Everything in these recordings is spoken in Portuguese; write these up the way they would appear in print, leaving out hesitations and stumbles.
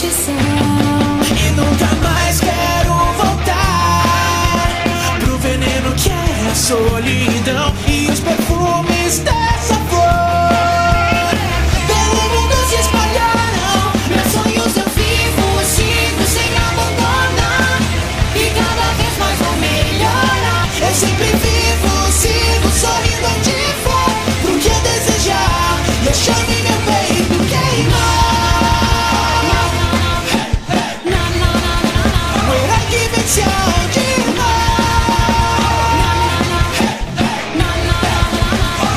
superstição. E nunca mais quero voltar pro veneno que é a solidão e os perfumes dessa flor. Pelo mundo se espalharam Meus sonhos eu vivo, sigo sem abandonar, e cada vez mais vou melhorar. eu sempre vivo, sigo sorrindo onde for, pro que desejar, deixando em meu peito queimar. O herói que venceu demais,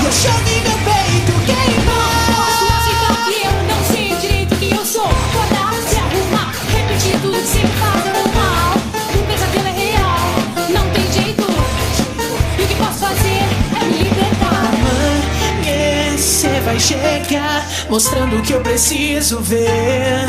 deixando em meu peito Posso queimar. aceitar que eu não sei direito quem eu sou, acordar, se arrumar, repetir tudo que sempre fazendo mal. O pesadelo é real, não tem jeito, e o que posso fazer é me libertar. Amanhecer vai chegar, mostrando o que eu preciso ver.